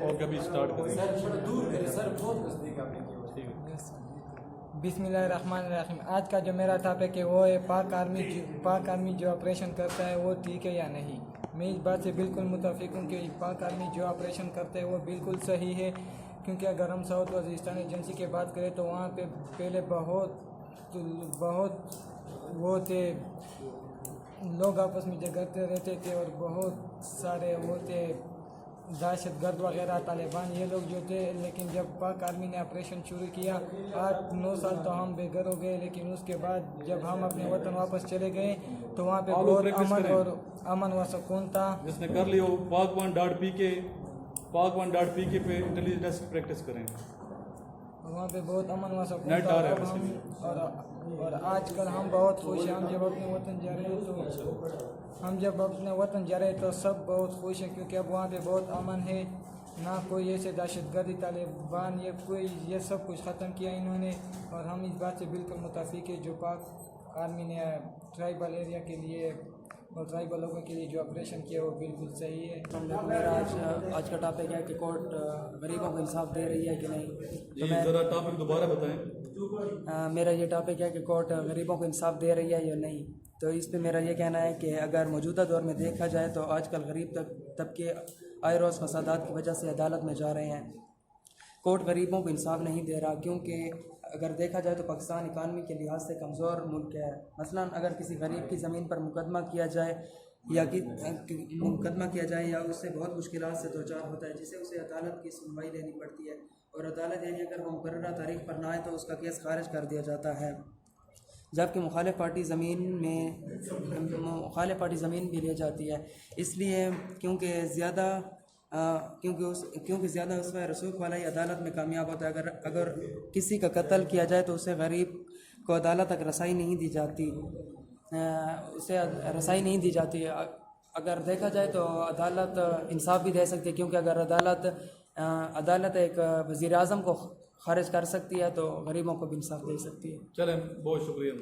اور کبھی اسٹارٹ کریں. बिस्मिल्लाहिर्रहमानिर्रहीम. आज का जो मेरा टॉपिक है वो है पाक आर्मी जो ऑपरेशन करता है वो ठीक है या नहीं. मैं इस बात से बिल्कुल मुतफिक हूँ कि पाक आर्मी जो ऑपरेशन करता है वो बिल्कुल सही है, क्योंकि अगर हम साउथ वजीरिस्तान एजेंसी की बात करें तो वहाँ पे पहले बहुत वो थे, लोग आपस में झगड़ते रहते थे और बहुत सारे वो थे दहशत गर्द वगैरह तालिबान ये लोग जो थे. लेकिन जब पाक आर्मी ने ऑपरेशन शुरू किया 8-9 साल तो हम बेघर हो गए, लेकिन उसके बाद जब हम अपने वतन वापस चले गए तो वहाँ पे बहुत अमन व सुकून था. जिसने कर लिया वो पाक1.pk पे इंटेलिजेंस प्रैक्टिस करें. वहाँ पे बहुत अमन व सुकून था. और आजकल हम बहुत खुश हैं. हम जब अपने वतन जा रहे हैं तो सब बहुत खुश हैं, क्योंकि अब वहाँ पे बहुत अमन है. ना कोई ऐसे दहशतगर्दी तालिबान ये सब कुछ ख़त्म किया इन्होंने. और हम इस बात से बिल्कुल मुताफिक है जो पाक आर्मी ने ट्राइबल एरिया के लिए और ट्राइबल लोगों के लिए जो ऑपरेशन किया वो बिल्कुल सही है. मेरा आज का टॉपिक है कि कोर्ट गरीबों को इंसाफ दे रही है कि नहीं. तो मैं ज़रा टॉपिक दोबारा बताएं. मेरा ये टॉपिक है कि कोर्ट गरीबों को इंसाफ दे रही है या नहीं. तो इस पे मेरा ये कहना है कि अगर मौजूदा दौर में देखा जाए तो आजकल गरीब तबके आए रोज़ फसादात की वजह से अदालत में जा रहे हैं. कोर्ट गरीबों को इंसाफ नहीं दे रहा, क्योंकि अगर देखा जाए तो पाकिस्तान इकानमी के लिहाज से कमज़ोर मुल्क है. मसलन अगर किसी गरीब की ज़मीन पर मुकदमा किया जाए या उससे बहुत मुश्किलात से दो चार होता है, जिसे उसे अदालत की सुनवाई लेनी पड़ती है. और अदालत यानी अगर वो मुकर्ररा तारीख पर ना आए तो उसका केस खारिज कर दिया जाता है. जबकि मुखालिफ पार्टी ज़मीन भी ले जाती है, इसलिए क्योंकि ज़्यादा उसमें रसूख वाला ही अदालत में कामयाब होता है. अगर किसी का कत्ल किया जाए तो उसे गरीब को अदालत तक रसाई नहीं दी जाती. अगर देखा जाए तो अदालत इंसाफ भी दे सकती है, क्योंकि अगर अदालत एक वज़ीर आज़म को खारिज कर सकती है तो गरीबों को भी इंसाफ दे सकती है. चलें, बहुत शुक्रिया.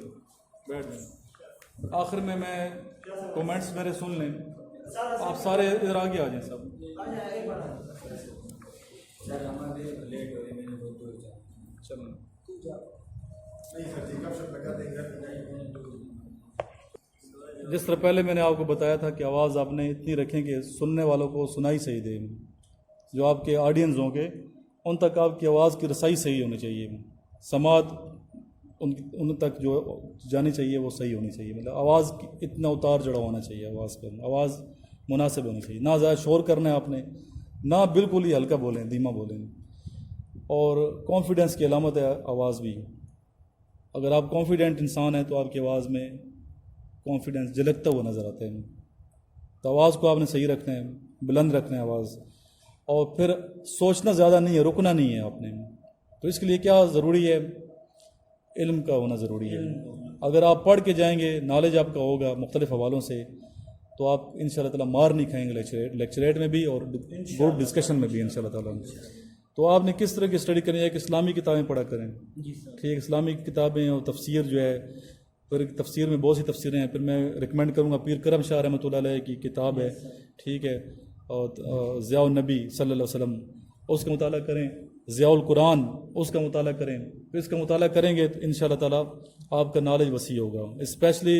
बैठ जाएं. आखिर में मैं कमेंट्स मेरे सुन लें. आप सारे इधर आगे आ जाएं. सब चलो. जिस तरह पहले मैंने आपको बताया था कि आवाज़ आपने इतनी रखें कि सुनने वालों को सुनाई सही दे. जो आपके ऑडियंस होंगे उन तक आपकी आवाज़ की रसाई सही होनी चाहिए. समात उन तक जो जानी चाहिए वो सही होनी चाहिए. मतलब आवाज़ इतना उतार चढ़ाव होना चाहिए. आवाज़ मुनासिब होनी चाहिए. ना ज़्यादा शोर करना है आपने, ना बिल्कुल ही हल्का बोलें, धीमा बोलें. और कॉन्फिडेंस की अलामत है आवाज़ भी. अगर आप कॉन्फिडेंट इंसान हैं तो आपकी आवाज़ में कॉन्फिडेंस झलकता हुआ नज़र आता है. तो आवाज़ को आपने सही रखना है, बुलंद रखना है आवाज़. और फिर सोचना ज़्यादा नहीं है, रुकना नहीं है आपने. तो इसके लिए क्या ज़रूरी है? इल्म का होना ज़रूरी है. अगर आप पढ़ के जाएंगे, नॉलेज आपका होगा मुख्तलिफ़ हवालों से, तो आप इंशाअल्लाह ताला मार नहीं खाएंगे लेक्चरेट में भी और ग्रुप डिस्कशन में भी इंशाअल्लाह ताला. तो आपने किस तरह की स्टडी करनी है कि इस्लामी किताबें पढ़ा करें. ठीक, इस्लामी किताबें और तफसीर जो है, फिर तफसीर में बहुत सी तफसीरें हैं. फिर मैं रिकमेंड करूँगा पीर करम शाह रहमतुल्लाह अलैह की किताब है, ठीक है, और ज़ियाउल नबी सल्लल्लाहु अलैहि वसल्लम, उसका मुताला करें. ज़ियाउल कुरान, उसका मुताला करें. फिर इसका मुताला करेंगे तो इंशाअल्लाह ताला आपका नॉलेज वसी होगा. स्पेशली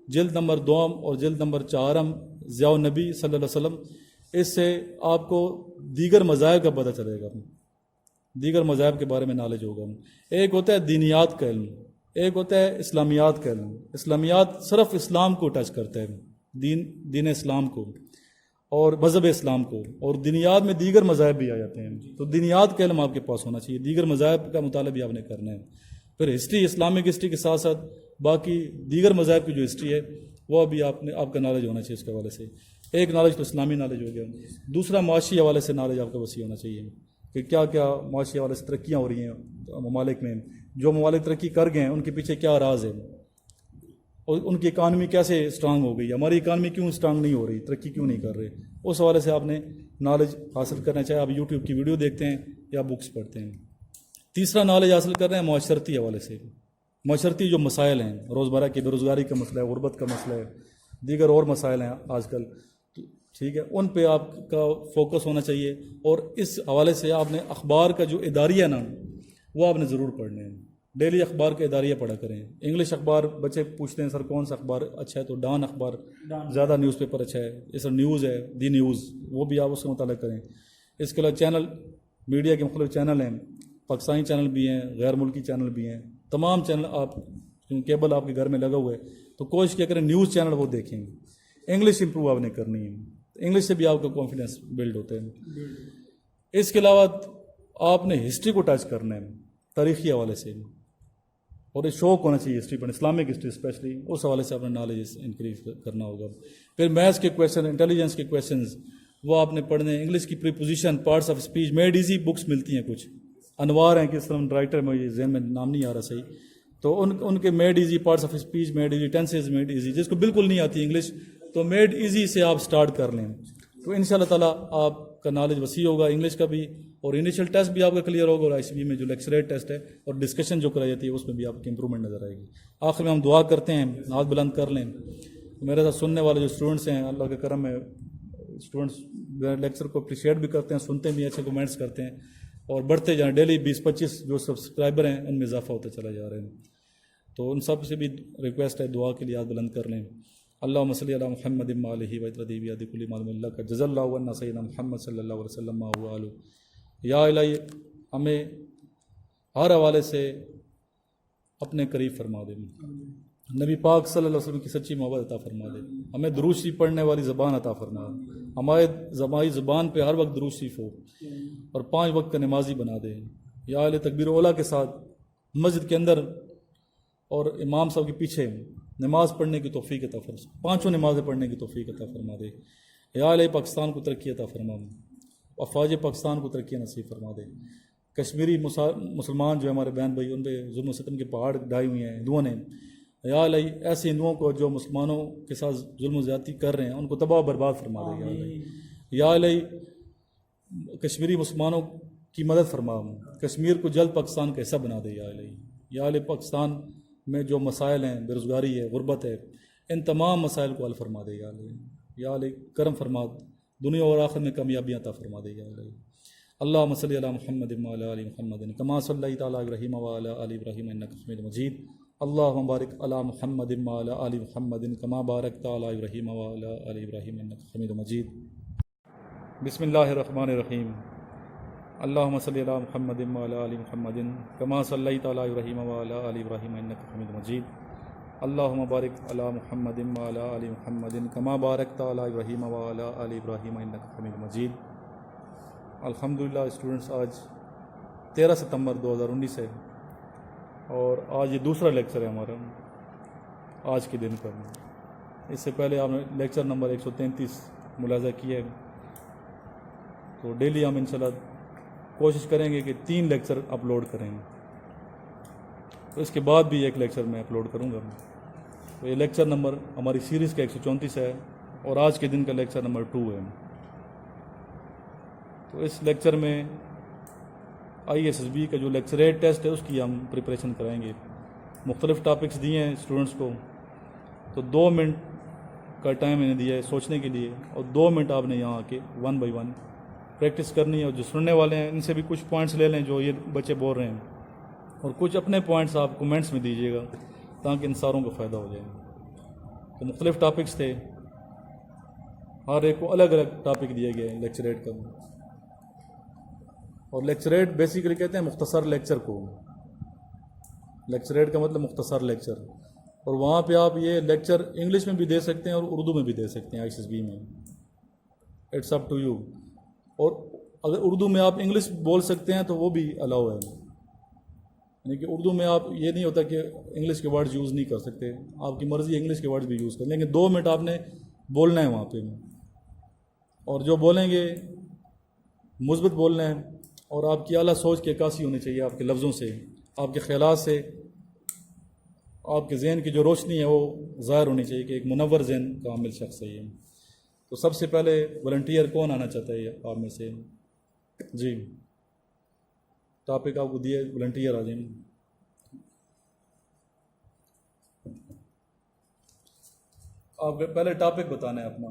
जिल्द नंबर 2 और जिल्द नंबर 4 ज़ियाउल नबी सल्लल्लाहु अलैहि वसल्लम, इससे आपको दीगर मज़ाहिब का पता चलेगा, दीगर मज़ाहिब के बारे में नॉलेज होगा. एक होता है दीनियात का इल्म, एक होता है इस्लामियात का इल्म. इस्लामियात सिर्फ इस्लाम को टच करता है, दीन इस्लाम को और मज़हब इस्लाम को. और दीनियात में दीगर मज़ाहिब भी आ जाते हैं. तो दीनियात का इल्म आपके पास होना चाहिए. दीगर मज़ाहिब का मुताला भी आपने करना है. फिर हिस्ट्री, इस्लामिक हिस्ट्री के साथ साथ बाकी दीगर मज़ाहिब की जो हिस्ट्री है वो भी आपका नॉलेज होना चाहिए. उसके हवाले से एक नॉलेज तो इस्लामी नॉलेज हो गया. दूसरा माशी हवाले से नॉलेज आपका वसी होना चाहिए कि क्या क्या माशी हवाले से तरक्कियाँ हो रही हैं ममालिक में. जो ममालिक तरक्की कर गए हैं उनके पीछे क्या राज है, और उनकी इकानमी कैसे स्ट्रांग हो गई. हमारी इकानमी क्यों स्ट्रांग नहीं हो रही, तरक्की क्यों नहीं कर रहे. उस हवाले से आपने नॉलेज हासिल करना, चाहे आप यूट्यूब की वीडियो देखते हैं या बुक्स पढ़ते हैं. तीसरा नॉलेज हासिल कर रहे हैं माशरती हवाले से. माशरती जो मसाइल हैं, रोज़मर्रा की बेरोज़गारी का मसला है, गुरबत का मसला है, दीगर और मसाइल हैं आजकल. ٹھیک ہے، ان پہ آپ کا فوکس ہونا چاہیے. اور اس حوالے سے آپ نے اخبار کا جو اداریہ نا وہ آپ نے ضرور پڑھنے ہیں. ڈیلی اخبار کے اداریہ پڑھا کریں. انگلش اخبار بچے پوچھتے ہیں سر کون سا اخبار اچھا ہے، تو ڈان اخبار زیادہ نیوز پیپر اچھا ہے. اس نیوز ہے دی نیوز، وہ بھی آپ اس کا مطالعہ کریں. اس کے علاوہ چینل، میڈیا کے مختلف چینل ہیں، پاکستانی چینل بھی ہیں، غیر ملکی چینل بھی ہیں. تمام چینل آپ، کیبل آپ کے گھر میں لگا ہوا ہے تو کوشش کیا کریں نیوز چینل وہ دیکھیں. انگلش امپروو آپ نے کرنی ہے، انگلش سے بھی آپ کا کانفیڈنس بلڈ ہوتا ہے. اس کے علاوہ آپ نے ہسٹری کو ٹچ کرنا ہے تاریخی حوالے سے، اور ایک شوق ہونا چاہیے ہسٹری پر، اسلامک ہسٹری اسپیشلی. اس حوالے سے اپنا نالج انکریز کرنا ہوگا. پھر میتھس کے کویشچن، انٹیلیجنس کے کویشچنز وہ آپ نے پڑھنے. انگلش کی preposition, parts of speech, made easy books ملتی ہیں کچھ. انوار ہیں کس طرح رائٹر میں، یہ ذہن میں نام نہیں آ رہا صحیح، تو ان کے made easy, parts of speech made easy, tenses made easy. جس کو بالکل نہیں آتی انگلش تو میڈ ایزی سے آپ سٹارٹ کر لیں، تو ان شاء اللہ تعالیٰ آپ کا نالج وسیع ہوگا انگلش کا بھی. اور انیشیل ٹیسٹ بھی آپ کا کلیئر ہوگا، اور آئی سی بی میں جو لیکچریٹ ٹیسٹ ہے اور ڈسکشن جو کرائی جاتی ہے اس میں بھی آپ کی امپرومنٹ نظر آئے گی. آخر میں ہم دعا کرتے ہیں، ہاتھ بلند کر لیں. میرے ساتھ سننے والے جو اسٹوڈنٹس ہیں، اللہ کے کرم میں اسٹوڈنٹس لیکچر کو اپریشیٹ بھی کرتے ہیں، سنتے بھی اچھے کمنٹس کرتے ہیں، اور بڑھتے جائیں. ڈیلی 20-25 جو سبسکرائبر ہیں ان میں اضافہ ہوتا چلا جا رہا ہے. تو ان سب سے بھی ریکویسٹ ہے، دعا کے لیے ہاتھ بلند کر لیں. اللہم صلی علی محمد وآلہ وصحبہ بیاد کل معلوم اللہ کا جزا اللہ عنا سیدنا محمد صلی اللہ علیہ وسلم وآلہ. یا الہی ہمیں ہر حوالے سے اپنے قریب فرما دے. نبی پاک صلی اللہ علیہ وسلم کی سچی محبت عطا فرما دے. ہمیں درود شریف پڑھنے والی زبان عطا فرما دے. ہماری زبان پہ ہر وقت درود شریف ہو، اور 5 وقت کا نمازی بنا دے. یا الہی تکبیر اولا کے ساتھ مسجد کے اندر اور امام صاحب کے پیچھے نماز پڑھنے کی توفیق عطا فرما، 5 نمازیں پڑھنے کی توفیق عطا فرما دے. یا الہی پاکستان کو ترقی عطا فرما، افواج پاکستان کو ترقی نصیب فرما دے. کشمیری مسلمان جو ہمارے بہن بھائی، ان پہ ظلم و ستم کے پہاڑ ڈھائے ہوئے ہیں ہندوؤں نے. یا الہی ایسے ہندوؤں کو جو مسلمانوں کے ساتھ ظلم و زیادتی کر رہے ہیں ان کو تباہ و برباد فرما دے. یا الہی، یا الہی کشمیری مسلمانوں کی مدد فرما، کشمیر کو جلد پاکستان کا حصہ بنا دے. یا الہی، یا الہی پاکستان میں جو مسائل ہیں، بے روزگاری ہے، غربت ہے، ان تمام مسائل کو حل فرما دے. یا الہی، یا الہی کرم فرما، دنیا اور آخرت میں کامیابیاں عطا فرما دے. یا الہی اللہم صلی علی محمد وعلی آل محمد کما صلیت علی ابراہیم وعلی آل ابراہیم انک حمید مجید. اللہم بارک علی محمد وعلی آل محمد کما بارکت علی ابراہیم وعلی آل ابراہیم انک حمید مجید. بسم اللہ الرحمن الرحیم. اللہم صلی علی محمد وعلی آل محمد کما صلیت علی ابراہیم وعلی آل ابراہیم انک حمید مجید. اللہم بارک علی محمد وعلی آل محمد کما بارکت علی ابراہیم وعلی آل ابراہیم انک حمید مجید. الحمدللہ اسٹوڈنٹس، آج 13 ستمبر 2019 ہے، اور آج یہ دوسرا لیکچر ہے ہمارا آج کے دن پر. اس سے پہلے آپ نے لیکچر نمبر 133 ملاحظہ کیا ہے. تو ڈیلی ہم انشاءاللہ کوشش کریں گے کہ 3 لیکچر اپلوڈ کریں. تو اس کے بعد بھی ایک لیکچر میں اپلوڈ کروں گا. تو یہ لیکچر نمبر ہماری سیریز کا 134 ہے، اور آج کے دن کا لیکچر نمبر 2 ہے. تو اس لیکچر میں ISSB کا جو لیکچریٹ ٹیسٹ ہے اس کی ہم پریپریشن کرائیں گے. مختلف ٹاپکس دیے ہیں اسٹوڈنٹس کو، تو 2 منٹ کا ٹائم انہیں دیا ہے سوچنے کے لیے، اور 2 منٹ آپ نے یہاں آ کے 1 بائی 1 پریکٹس کرنی ہے. اور جو سننے والے ہیں ان سے بھی کچھ پوائنٹس لے لیں جو یہ بچے بول رہے ہیں، اور کچھ اپنے پوائنٹس آپ کومنٹس میں دیجیے گا تاکہ ان ساروں کو فائدہ ہو جائے. تو مختلف ٹاپکس تھے، ہر ایک کو الگ الگ ٹاپک دیا گیا ہے لیکچریٹ کا. اور لیکچریٹ بیسیکلی کہتے ہیں مختصر لیکچر کو. لیکچریٹ کا مطلب مختصر لیکچر. اور وہاں پہ آپ یہ لیکچر انگلش میں بھی دے سکتے ہیں اور اردو میں بھی دے سکتے ہیں ISSB میں. It's up to you. اور اگر اردو میں آپ انگلش بول سکتے ہیں تو وہ بھی الاؤ ہے. یعنی کہ اردو میں آپ یہ نہیں ہوتا کہ انگلش کے ورڈز یوز نہیں کر سکتے، آپ کی مرضی انگلش کے ورڈز بھی یوز کریں، لیکن 2 منٹ آپ نے بولنا ہے وہاں پہ. اور جو بولیں گے مثبت بولنا ہے، اور آپ کی اعلیٰ سوچ کی عکاسی ہونی چاہیے آپ کے لفظوں سے، آپ کے خیالات سے. آپ کے ذہن کی جو روشنی ہے وہ ظاہر ہونی چاہیے کہ ایک منور ذہن کا عامل شخص ہے یہ. تو سب سے پہلے والنٹیئر کون آنا چاہتا ہے آپ میں سے؟ جی، ٹاپک آپ کو دیا ہے، والنٹیئر آ جائیں. آپ پہلے ٹاپک بتانا ہے اپنا.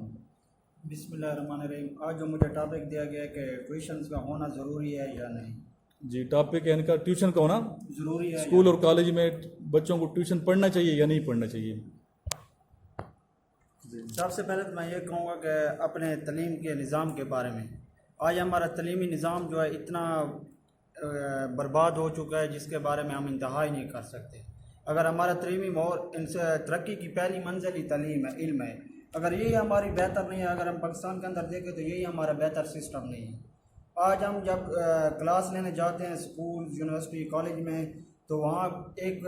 بسم اللہ الرحمن الرحیم. آج جو مجھے ٹاپک دیا گیا ہے کہ ٹیوشنس کا ہونا ضروری ہے یا نہیں. جی ٹاپک ہے ان کا ٹیوشن کا ہونا ضروری ہے اسکول اور کالج میں بچوں کو ٹیوشن پڑھنا چاہیے یا نہیں پڑھنا چاہیے. سب سے پہلے تو میں یہ کہوں گا کہ اپنے تعلیم کے نظام کے بارے میں آج ہمارا تعلیمی نظام جو ہے اتنا برباد ہو چکا ہے جس کے بارے میں ہم انتہا ہی نہیں کر سکتے. اگر ہمارا تعلیمی ان سے ترقی کی پہلی منزل ہی تعلیم ہے, علم ہے. اگر یہی ہماری بہتر نہیں ہے, اگر ہم پاکستان کے اندر دیکھیں تو یہی ہمارا بہتر سسٹم نہیں ہے. آج ہم جب کلاس لینے جاتے ہیں اسکول, یونیورسٹی, کالج میں, تو وہاں ایک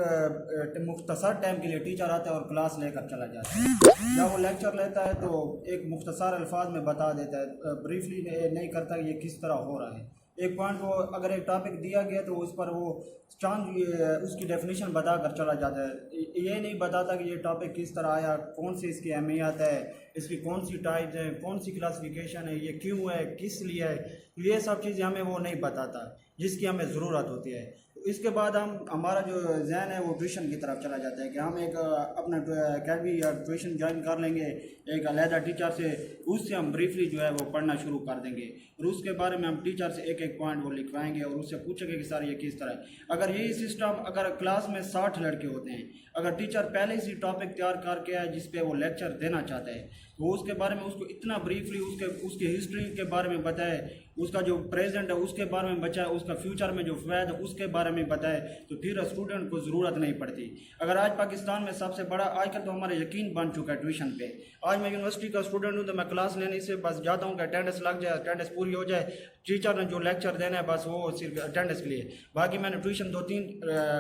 مختصر ٹائم کے لیے ٹیچر آتا ہے اور کلاس لے کر چلا جاتا ہے. جب وہ لیکچر لیتا ہے تو ایک مختصر الفاظ میں بتا دیتا ہے, بریفلی نہیں کرتا کہ یہ کس طرح ہو رہا ہے. ایک پوائنٹ کو اگر ایک ٹاپک دیا گیا تو اس پر وہ چاند اس کی ڈیفینیشن بتا کر چلا جاتا ہے. یہ نہیں بتاتا کہ یہ ٹاپک کس طرح آیا, کون سی اس کی اہمیت ہے, اس کی کون سی ٹائپس ہیں, کون سی کلاسیفیکیشن ہے, یہ کیوں ہے, کس لیے ہے. یہ سب چیزیں ہمیں وہ نہیں بتاتا جس کی ہمیں ضرورت ہوتی ہے. اس کے بعد ہمارا جو ذہن ہے وہ ٹیوشن کی طرف چلا جاتا ہے کہ ہم ایک اپنا اکیڈمی یا ٹیوشن جوائن کر لیں گے ایک علیحدہ ٹیچر سے, اس سے ہم بریفلی جو ہے وہ پڑھنا شروع کر دیں گے اور اس کے بارے میں ہم ٹیچر سے ایک ایک پوائنٹ وہ لکھوائیں گے اور اس سے پوچھیں گے کہ سر یہ کس طرح ہے. اگر یہی سسٹم, اگر کلاس میں 60 لڑکے ہوتے ہیں, اگر ٹیچر پہلے ہی ٹاپک تیار کر کے ہے جس پہ وہ لیکچر دینا چاہتا ہے, وہ اس کے بارے میں اس کو اتنا بریفلی اس کی ہسٹری کے بارے میں بتائے, اس کا جو پریزنٹ ہے اس کے بارے میں بچائے, اس کا فیوچر میں جو فوائد ہے اس کے بارے میں بتائے, تو پھر اسٹوڈنٹ کو ضرورت نہیں پڑتی. اگر آج پاکستان میں سب سے بڑا آج کل تو ہمارا یقین بن چکا ہے ٹیوشن پہ. آج میں یونیورسٹی کا اسٹوڈنٹ ہوں تو میں کلاس لینے سے بس جاتا ہوں کہ اٹینڈنس لگ جائے, اٹینڈنس پوری ہو جائے, ٹیچر نے جو لیکچر دینا ہے بس وہ صرف اٹینڈنس کے لیے. باقی میں نے ٹیوشن 2-3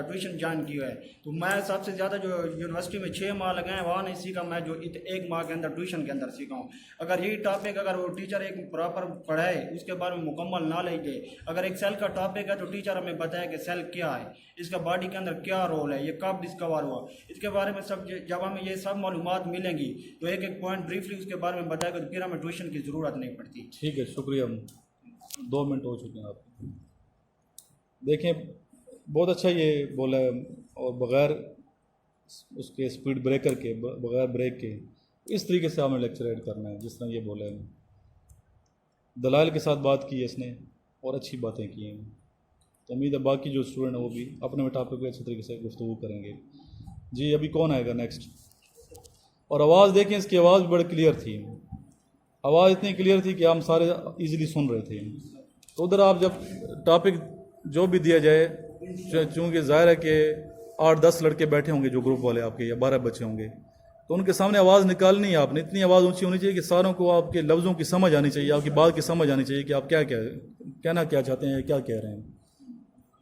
ٹیوشن جوائن کی ہے, تو میں سب سے زیادہ جو یونیورسٹی میں 6 ماہ لگائے ہیں وہاں نہیں سیکھا, میں جو 1 ماہ کے اندر ٹیوشن کے اندر سیکھا ہوں. اگر یہی ٹاپک اگر وہ ٹیچر ایک پراپر پڑھائے, اس کے بارے میں مکمل نالج دے, اگر ایک سیل کا ٹاپک ہے تو ٹیچر ہمیں بتائے کہ سیل کیا ہے, اس کا باڈی کے اندر کیا رول ہے, یہ کب ڈسکور ہوا, اس کے بارے میں سب جب ہمیں یہ سب معلومات ملیں گی تو ایک ایک پوائنٹ بریفلی اس کے بارے میں بتائے گا تو پھر ہمیں ٹیوشن کی ضرورت نہیں پڑتی. ٹھیک ہے, شکریہ. 2 منٹ ہو چکے ہیں آپ. دیکھیں بہت اچھا یہ بولا ہے, اور بغیر اس کے اسپیڈ بریکر کے, بغیر بریک کے اس طریقے سے ہمیں لیکچر ایڈ کرنا ہے جس طرح یہ بولا ہے. دلائل کے ساتھ بات کی ہے اس نے اور اچھی باتیں کی ہیں. تو امید ہے باقی جو اسٹوڈنٹ ہیں وہ بھی اپنے ٹاپک پہ اچھی طریقے سے گفتگو کریں گے. جی ابھی کون آئے گا نیکسٹ؟ اور آواز دیکھیں, اس کی آواز بھی بڑی کلیئر تھی, آواز اتنی کلیئر تھی کہ ہم سارے ایزیلی سن رہے تھے. تو ادھر آپ جب ٹاپک جو بھی دیا جائے, چونکہ ظاہر ہے کہ 8-10 لڑکے بیٹھے ہوں گے جو گروپ والے آپ کے, یا 12 بچے ہوں گے, تو ان کے سامنے آواز نکالنی ہے آپ نے. اتنی آواز اونچی ہونی چاہیے کہ ساروں کو آپ کے لفظوں کی سمجھ آنی چاہیے, آپ کی بات کی سمجھ آنی چاہیے کہ آپ کیا کہنا کیا چاہتے ہیں, کیا کہہ رہے ہیں.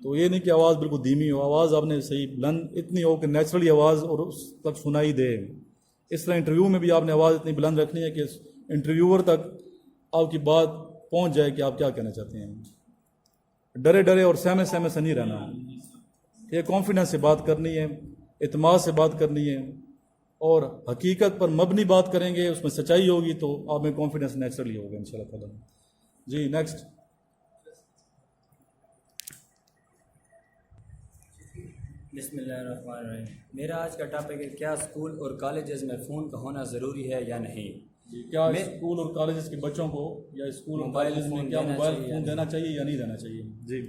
تو یہ نہیں کہ آواز بالکل دھیمی ہو, آواز آپ نے صحیح بلند اتنی ہو کہ نیچرلی آواز اور اس تک سنائی دے. اس طرح انٹرویو میں بھی آپ نے آواز اتنی بلند رکھنی ہے کہ انٹرویور تک آپ کی بات پہنچ جائے کہ آپ کیا کہنا چاہتے ہیں. ڈرے ڈرے اور سہمے سہمے سے نہیں رہنا. یہ کانفیڈنس سے بات کرنی ہے, اعتماد سے بات کرنی ہے, اور حقیقت پر مبنی بات کریں گے, اس میں سچائی ہوگی تو آپ میں کانفیڈنس نیچرلی ہوگا انشاءاللہ تعالیٰ. جی نیکسٹ. بسم اللہ الرحمن الرحیم. میرا آج کا ٹاپک ہے کیا اسکول اور کالجز میں فون کا ہونا ضروری ہے یا نہیں. کیا اسکول اور کالجز کے بچوں کو یا اسکول اور کالجز میں کیا موبائل فون دینا چاہیے یا نہیں دینا چاہیے؟ جی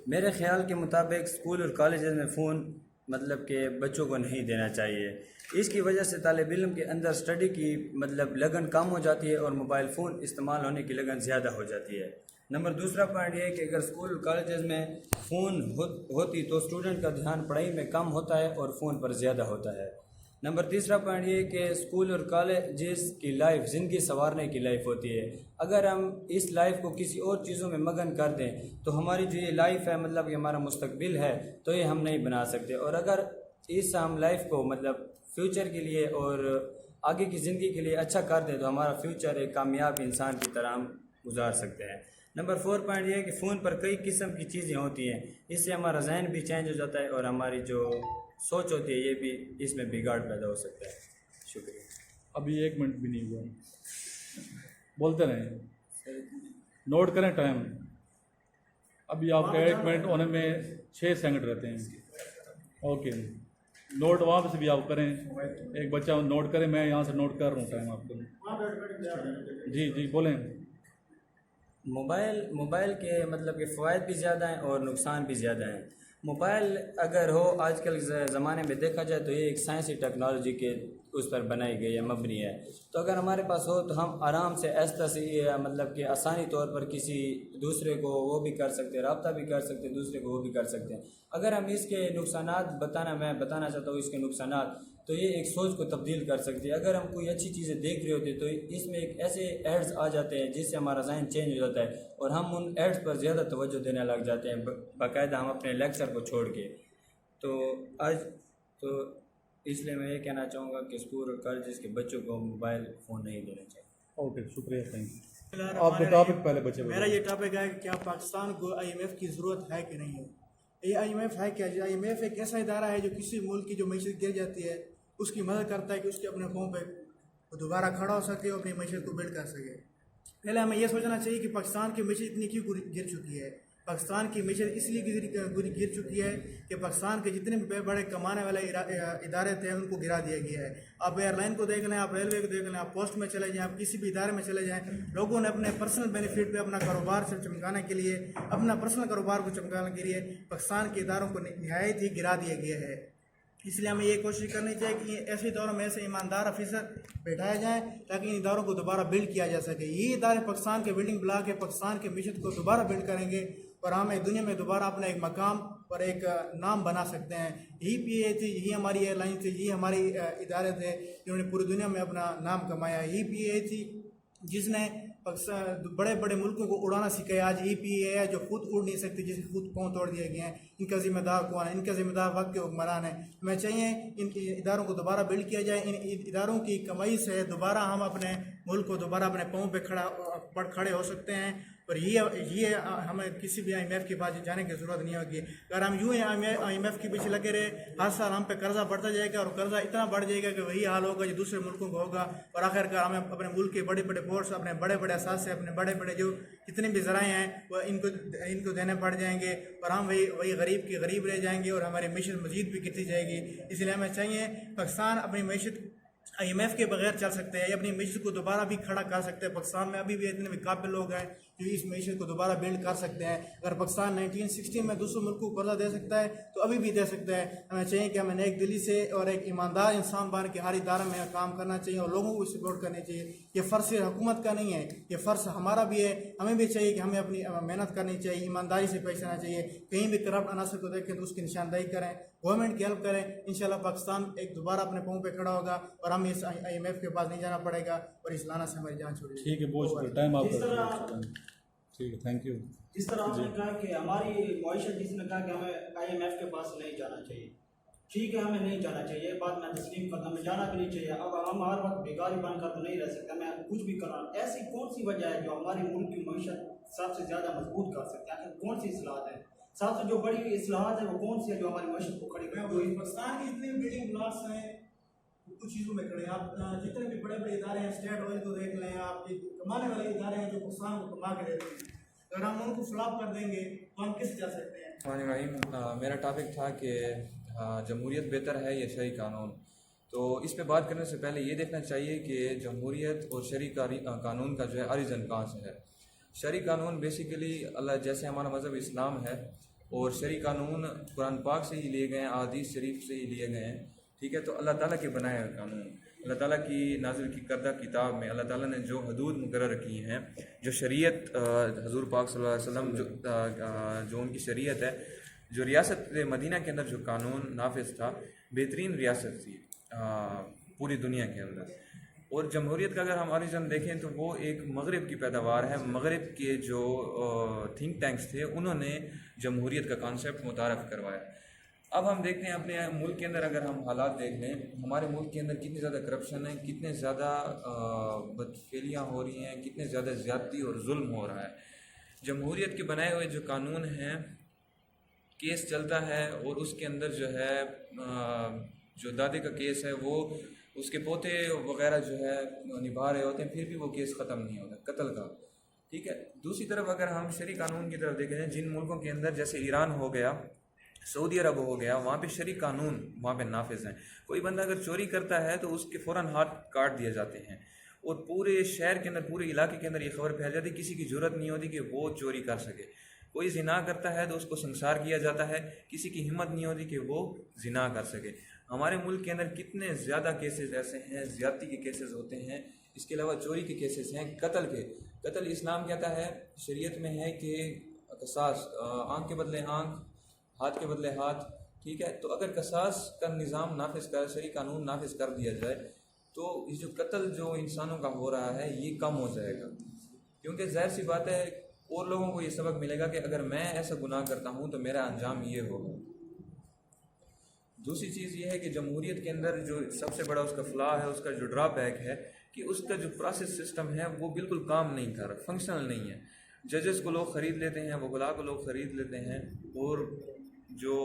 میرے خیال کے مطابق اسکول اور کالجز میں فون مطلب کہ بچوں کو نہیں دینا چاہیے. اس کی وجہ سے طالب علم کے اندر اسٹڈی کی مطلب لگن کم ہو جاتی ہے اور موبائل فون استعمال ہونے کی لگن زیادہ ہو جاتی ہے. نمبر دوسرا پوائنٹ یہ ہے کہ اگر اسکول اور کالجز میں فون ہوتی تو اسٹوڈنٹ کا دھیان پڑھائی میں کم ہوتا ہے اور فون پر زیادہ ہوتا ہے. نمبر تیسرا پوائنٹ یہ ہے کہ اسکول اور کالجز کی لائف زندگی سنوارنے کی لائف ہوتی ہے. اگر ہم اس لائف کو کسی اور چیزوں میں مگن کر دیں تو ہماری جو یہ لائف ہے مطلب کہ ہمارا مستقبل ہے تو یہ ہم نہیں بنا سکتے. اور اگر اس ہم لائف کو مطلب فیوچر کے لیے اور آگے کی زندگی کے لیے اچھا کر دیں تو ہمارا فیوچر ایک کامیاب انسان کی طرح ہم گزار سکتے ہیں. نمبر 4 پوائنٹ یہ ہے کہ فون پر کئی قسم کی چیزیں ہوتی ہیں, اس سے ہمارا ذہن بھی چینج ہو جاتا ہے اور ہماری جو سوچ ہوتی ہے یہ بھی اس میں بگاڑ پیدا ہو سکتا ہے. شکریہ. ابھی 1 منٹ بھی نہیں ہوا, بولتے رہیں, نوٹ کریں ٹائم. ابھی آپ کا 1 منٹ ہونے میں 6 سیکنڈ رہتے ہیں. اوکے. नोट वहाँ पे से भी आप करें, एक बच्चा नोट करे, मैं यहाँ से नोट कर रहा हूँ टाइम आपको। जी जी बोलें। मोबाइल के मतलब के फ़वाइद भी ज़्यादा हैं और नुकसान भी ज़्यादा हैं। मोबाइल अगर हो आजकल ज़माने में देखा जाए तो ये एक साइंसी टेक्नोलॉजी के उस पर बनाई गई है, मबनी है। तो अगर हमारे पास हो तो हम आराम से ऐसा से मतलब कि आसानी तौर पर किसी दूसरे को वो भी कर सकते हैं, रब्ता भी कर सकते हैं, दूसरे को वो भी कर सकते हैं। अगर हम इसके नुकसानात मैं बताना चाहता हूँ इसके नुकसानात, तो ये एक सोच को तब्दील कर सकती है। अगर हम कोई अच्छी चीज़ें देख रहे होते तो इसमें एक ऐसे एड्स आ जाते हैं जिससे हमारा ज़हन चेंज हो जाता है और हम उन एड्स पर ज़्यादा तवज्जो देने लग जाते हैं, बाकायदा हम अपने लेक्चर को छोड़ के। तो आज तो इसलिए मैं ये कहना चाहूँगा कि स्कूल और कॉलेज के बच्चों को मोबाइल फ़ोन नहीं देना चाहिए। ओके, शुक्रिया, थैंक यू। आपके टॉपिक पहले बच्चे मेरा ये टॉपिक है कि क्या पाकिस्तान को IMF की ज़रूरत है कि नहीं है। ये IMF है क्या? IMF एक ऐसा इदारा है जो किसी मुल्क की जो मीशत गिर जाती है उसकी मदद करता है कि उसके अपने पाँव पे दोबारा खड़ा हो सके और अपनी मीशत को बिल्ड कर सके। पहले हमें यह सोचना चाहिए कि पाकिस्तान की मीशत इतनी क्यों गिर चुकी है। पाकिस्तान की मीशत इसलिए गिर चुकी है कि पाकिस्तान के जितने भी बड़े कमाने वाले इदारे थे उनको गिरा दिया गया है। आप एयरलाइन को देख लें, आप रेलवे को देख लें, आप पोस्ट में चले जाएं, आप किसी भी इदारे में चले जाएं, लोगों ने अपने पर्सनल बेनिफिट पे अपना कारोबार से चमकाने के लिए, अपना पर्सनल कारोबार को चमकाने के लिए पाकिस्तान के इदारों को नहायत ही गिरा दिया गया है। इसलिए हमें ये कोशिश करनी चाहिए कि ऐसे इदारों में ऐसे ईमानदार अफसर बैठाए जाएँ ताकि इन इदारों को दोबारा बिल्ड किया जा सके। ये इदारे पाकिस्तान के बिल्डिंग ब्लॉक है, पाकिस्तान के मीशत को दोबारा बिल्ड करेंगे और हमें दुनिया में दोबारा अपना एक मकाम और एक नाम बना सकते हैं। यही PA थी, यही हमारी एयरलाइन थी, यही हमारी इदारे थे जिन्होंने पूरी दुनिया में अपना नाम कमाया। यही PA थी जिसने बड़े बड़े मुल्कों को उड़ाना सिखाया। आज EPA है जो खुद उड़ नहीं सकती, जिसे खुद पाँव तोड़ दिए गए हैं। इनका जिम्मेदार कौन है? इनका जिम्मेदार वक्त के हुक्मरान है। हमें चाहिए इन इदारों को दोबारा बिल्ड किया जाए। इन इदारों की कमाई से दोबारा हम अपने मुल्क को दोबारा अपने पाँव पे खड़े हो सकते हैं। और ये हमें किसी भी IMF के पास जाने की ज़रूरत नहीं होगी। अगर हम यूँ IMF के पीछे लगे रहे, हर साल हम पे कर्जा बढ़ता जाएगा और कर्जा इतना बढ़ जाएगा कि वही हाल होगा जो दूसरे मुल्कों को होगा। और आखिरकार हमें अपने मुल्क के बड़े बड़े फोर्स, अपने बड़े बड़े असासे, अपने बड़े बड़े जो जितने भी ज़राए हैं वह इनको देने पड़ जाएंगे और हम वही गरीब के गरीब रह जाएंगे और हमारी मीशत मज़ीद भी गिरती जाएगी। इसलिए हमें चाहिए पाकिस्तान अपनी मीशत IMF के बगैर चल सकते हैं, अपनी मीशत को दोबारा भी खड़ा कर सकते हैं। पाकिस्तान में अभी भी इतने भी काबिल लोग हैं जो इस मीशत को दोबारा बिल्ड कर सकते हैं। अगर पाकिस्तान 1960 में दूसरों मुल्कों को कर्जा दे सकता है तो अभी भी दे सकता है। हमें चाहिए कि हमें एक दिली से और एक ईमानदार इंसान बन के हर इदारे में काम करना चाहिए और लोगों को सपोर्ट करनी चाहिए। ये फ़र्ज़ सिर्फ हुकूमत का नहीं है, ये फ़र्ज़ हमारा भी है। हमें भी चाहिए कि हमें अपनी मेहनत करनी चाहिए, ईमानदारी से पेश आना चाहिए। कहीं भी करप्ट अनासर को देखें तो उसकी निशानदेही करें, गवर्नमेंट की हेल्प करें। इंशाल्लाह पाकिस्तान एक दोबारा अपने पाँव पे खड़ा होगा और हमें इस IMF के पास नहीं जाना पड़ेगा और इस लाना से हमारी जान छोड़ेगी। ठीक है, बहुत शुक्रिया, टाइम आपका। ठीक है, थैंक यू। जिस तरह आपने कहा कि हमारी मईशत, जिसने कहा कि हमें IMF के पास नहीं जाना चाहिए, ठीक है, हमें नहीं जाना चाहिए, बात मैं तस्लीम करता, हमें जाना भी नहीं चाहिए। अब हम हर वक्त बेकारी बनकर तो नहीं रह सकते, मैं कुछ भी करना। ऐसी कौन सी वजह है जो हमारे मुल्क की मईशत सबसे ज़्यादा मजबूत कर सकते हैं? आखिर कौन सी इस्लाहत है, सबसे जो बड़ी इस्लाहत है वो कौन सी है जो हमारी मईशत को खड़ी करेगी? पाकिस्तान की जितने बिल्डिंग ब्लॉक्स हैं कुछ चीज़ों में खड़े हैं। आप जितने भी बड़े बड़े इदारे हैं, स्टेट ऑयल को देख लें, आप कमाने वाले इदारे हैं जो पाकिस्तान को कमा के देते हैं, अगर हम उनको फ्लॉप कर देंगे तो हम किस जा सकते हैं? मेरा टॉपिक था कि जमहूरियत बेहतर है या शरई कानून। तो इस पे बात करने से पहले ये देखना चाहिए कि जमहूरियत और शरई कानून का जो है ओरिजिन कहाँ से है। शरई कानून बेसिकली अल्लाह, जैसे हमारा मज़हब इस्लाम है और शरई कानून कुरान पाक से ही लिए गए हैं, अहादीस शरीफ से ही लिए गए हैं। ठीक है, तो अल्लाह ताला के बनाए हुए कानून, अल्लाह ताला की नाज़िल की करदा किताब में अल्लाह ताला ने जो हदूद मुकर्रर की हैं, जो शरीयत हजूर पाक सल्लल्लाहु अलैहि वसल्लम जो उनकी शरीयत है, जो रियासत मदीना के अंदर जो कानून नाफिज था, बेहतरीन रियासत थी पूरी दुनिया के अंदर। और जमहूरियत का अगर हम ओरिजिन देखें तो वो एक मगरिब की पैदावार है। मगरिब के जो थिंक टैंक्स थे उन्होंने जमहूरियत का कॉन्सेप्ट मुतारफ़ करवाया। अब हम देखते हैं अपने मुल्क के अंदर, अगर हम हालात देख लें, हमारे मुल्क के अंदर कितनी ज़्यादा करप्शन है, कितने ज़्यादा बदफेलियाँ हो रही हैं, कितने ज़्यादा ज़्यादती और जुल्म हो रहा है। जमहूरियत के बनाए हुए जो कानून हैं, केस चलता है और उसके अंदर जो है जो दादे का केस है वो उसके पोते वगैरह जो है निभा रहे होते हैं, फिर भी वो केस ख़त्म नहीं होता कत्ल का। ठीक है, दूसरी तरफ अगर हम शरई कानून की तरफ देखें, जिन मुल्कों के अंदर जैसे ईरान हो गया, सऊदी अरब हो गया, वहाँ पे शरई कानून वहाँ पे नाफिज हैं। कोई बंदा अगर चोरी करता है तो उसके फ़ौरन हाथ काट दिए जाते हैं, और पूरे शहर के अंदर, पूरे इलाके के अंदर ये खबर फैल जाती है, किसी की ज़रूरत नहीं होती कि वो चोरी कर सके। कोई ज़िना करता है तो उसको संसार किया जाता है, किसी की हिम्मत नहीं होती कि वो ज़िना कर सके। हमारे मुल्क के अंदर कितने ज़्यादा केसेस ऐसे हैं, ज़्यादती के केसेस होते हैं, इसके अलावा चोरी के केसेस हैं, कत्ल के। कत्ल इस्लाम कहता है, शरीयत में है कि कसास, आँख के बदले आँख, हाथ के बदले हाथ, ठीक है। तो अगर कसास का निज़ाम नाफिज कर, शरई कानून नाफिज कर दिया जाए तो ये जो कत्ल जो इंसानों का हो रहा है ये कम हो जाएगा, क्योंकि ज़ाहिर सी बात है और लोगों को ये सबक मिलेगा कि अगर मैं ऐसा गुनाह करता हूँ तो मेरा अंजाम ये होगा। दूसरी चीज़ ये है कि जमहूरियत के अंदर जो सबसे बड़ा उसका फ्लॉ है, उसका जो ड्रॉबैक है कि उसका जो प्रोसेस सिस्टम है वो बिल्कुल काम नहीं कर रहा, फंक्शनल नहीं है। जजेस को लोग ख़रीद लेते हैं, वकला को लोग ख़रीद लेते हैं, और जो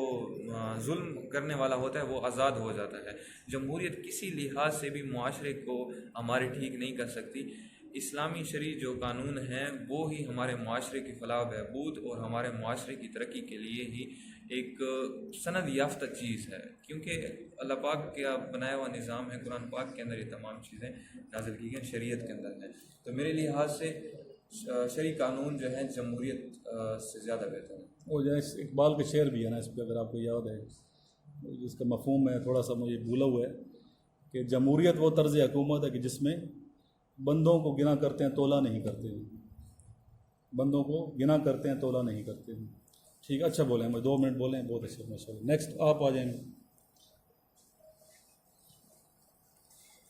जुल्म करने वाला होता है वो आज़ाद हो जाता है। जमहूरियत किसी लिहाज से भी मुआशरे को हमारे ठीक नहीं कर सकती। इस्लामी शरई जो कानून हैं वो ही हमारे मुआशरे की फलाह बहबूद और हमारे मुआशरे की तरक्की के लिए ही एक सनद याफ्ता चीज़ है, क्योंकि अल्लाह पाक का बनाया हुआ निज़ाम है, कुरान पाक के अंदर ये तमाम चीज़ें नाज़िल की गई, शरीयत के अंदर है। तो मेरे लिहाज से शरई कानून जो है जमहूरियत से ज़्यादा बेहतर है। वो जो है इकबाल का शेर भी है ना इस पर, अगर आपको याद है, जिसका मफहूम है थोड़ा सा मुझे भूला हुआ है, कि जमहूरियत वो तर्ज़ हुकूमत है कि जिसमें बंदों को गिना करते हैं, तोला नहीं करते हैं। बंदों को गिना करते हैं, तोला नहीं करते हैं। ठीक, अच्छा बोले, हम 2 मिनट बोलें, बहुत अच्छा, माशाल्लाह। नेक्स्ट आप आ जाएंगे।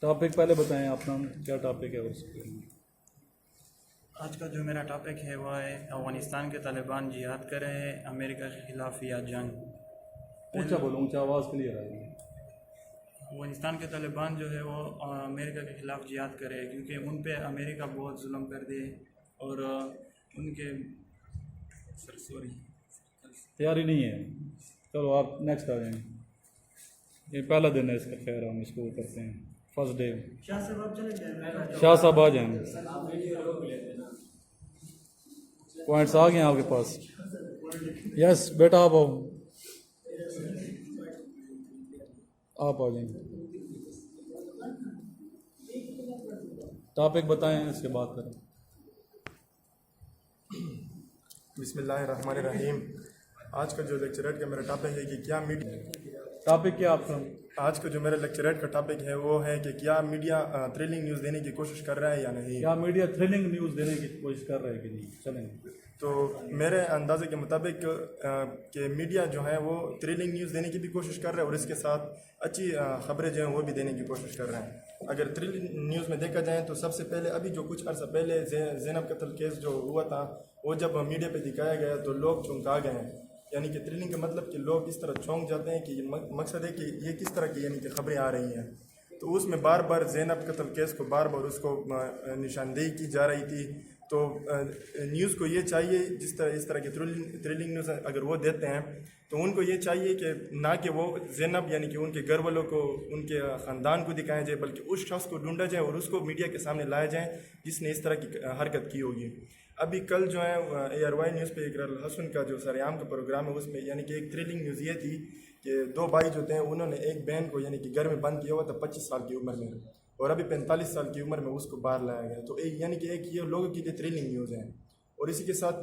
टॉपिक पहले बताएं अपना, क्या टॉपिक है उसके। आज का जो मेरा टॉपिक है वह है अफ़गानिस्तान के तालिबान जिहाद कर रहे हैं अमेरिका के ख़िलाफ़ या जंग। ऊंचा बोलो, ऊंचा, आवाज़ क्लियर आ रही है। अफ़गानिस्तान के तालिबान जो है वो अमेरिका के ख़िलाफ़ जिहाद कर रहे हैं, क्योंकि उन पे अमेरिका बहुत जुल्म कर दिए और उनके तैयारी नहीं है। चलो आप नेक्स्ट आ जाएंगे। ये पहला दिन है इसका, खैर हम इसको करते हैं, फर्स्ट डे। शाह साहब आ जाएंगे, पॉइंट्स आ गए आपके पास। यस बेटा, आप आओ, आप आ जाएंगे। टॉपिक बताएं, इसके बाद करें। बिस्मिल्लाहिर्रहमानिर्रहीम। आज का जो लेक्चरेट का मेरा टॉपिक है कि क्या मीडिया, टॉपिक क्या आपका? आज का जो मेरा लेक्चरेट का टॉपिक है वो है कि क्या मीडिया थ्रिलिंग न्यूज़ देने की कोशिश कर रहा है या नहीं। क्या मीडिया थ्रिलिंग न्यूज़ देने की कोशिश कर रहा है कि नहीं? चलेंगे। तो मेरे अंदाजे के मुताबिक कि मीडिया जो है वो थ्रिलिंग न्यूज़ देने की भी कोशिश कर रहा है और इसके साथ अच्छी खबरें जो हैं वो भी देने की कोशिश कर रहे हैं। अगर थ्रिलिंग न्यूज़ में देखा जाए तो सबसे पहले अभी जो कुछ अर्सा पहले ज़ैनब कत्ल केस जो हुआ था वो जब मीडिया पे दिखाया गया तो लोग चौंका गए हैं। यानी कि थ्रिलिंग का मतलब कि लोग इस तरह चौंक जाते हैं कि ये मकसद है कि ये किस तरह की यानी कि खबरें आ रही हैं। तो उसमें बार बार ज़ैनब कत्ल केस को बार बार उसको निशानदेही की जा रही थी। तो न्यूज़ को ये चाहिए इस तरह की थ्रिलिंग न्यूज़ अगर वो देते हैं तो उनको ये चाहिए कि ना कि वो ज़ैनब यानी कि उनके घर वालों को, उनके ख़ानदान को दिखाया जाए, बल्कि उस शख्स को ढूंढा जाए और उसको मीडिया के सामने लाया जाए जिसने इस तरह की हरकत की होगी। अभी कल जो है ARY न्यूज़ पे इकरार हसन का जो सरेआम का प्रोग्राम है उसमें यानी कि एक थ्रिलिंग न्यूज़ ये थी कि 2 भाई जो थे उन्होंने एक बहन को यानी कि घर में बंद किया हुआ था 25 साल की उम्र में, और अभी 45 साल की उम्र में उसको बाहर लाया गया। तो एक यानी कि एक ये लोगों की थ्रिलिंग न्यूज़ है। और इसी के साथ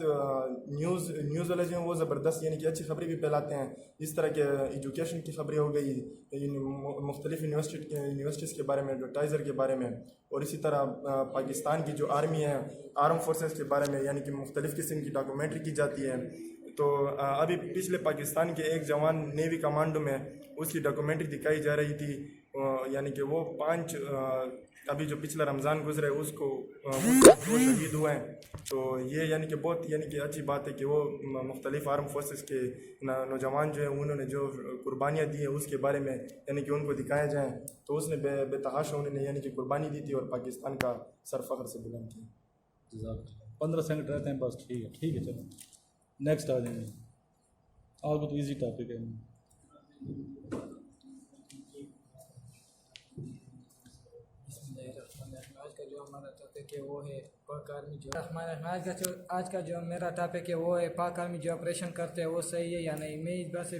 न्यूज़ वाले जो हैं वो ज़बरदस्त यानी कि अच्छी खबरें भी फैलाते हैं। इस तरह के एजुकेशन की खबरें हो गई, मुख्तलिफ यूनिवर्सिटीज़ के बारे में, एडवर्टाइज़र के बारे में, और इसी तरह पाकिस्तान की जो आर्मी है, आर्म फोर्सेस के बारे में यानी कि मुख्तलिफ़ किस्म की डॉक्यूमेंट्री की जाती है। तो अभी पिछले पाकिस्तान के एक जवान नेवी कमांडो में उसकी डॉक्यूमेंट्री दिखाई जा रही थी, यानी कि वो 5 अभी जो पिछला रमज़ान गुजरा है उसको वो शहीद हुए हैं। तो ये यानी कि बहुत यानी कि अच्छी बात है कि वो मुख्तलिफ आर्म फोर्सेस के नौजवान जो हैं उन्होंने जो कुर्बानियाँ दी हैं उसके बारे में यानी कि उनको दिखाया जाए। तो उसने बेतहाशा उन्होंने यानी कि कुर्बानी दी थी और पाकिस्तान का सर फ़ख्र से बुलंद किया। 15 सेकंड रहते हैं बस। ठीक है चलो नेक्स्ट आ जाएंगे। आपको तो ईजी टॉपिक है। आज का जो हमारा टॉपिक है वो है पाक आर्मी जो आज का जो मेरा टॉपिक है वो है पाक आर्मी जो ऑपरेशन करते हैं वो सही है या नहीं। मैं इस बात से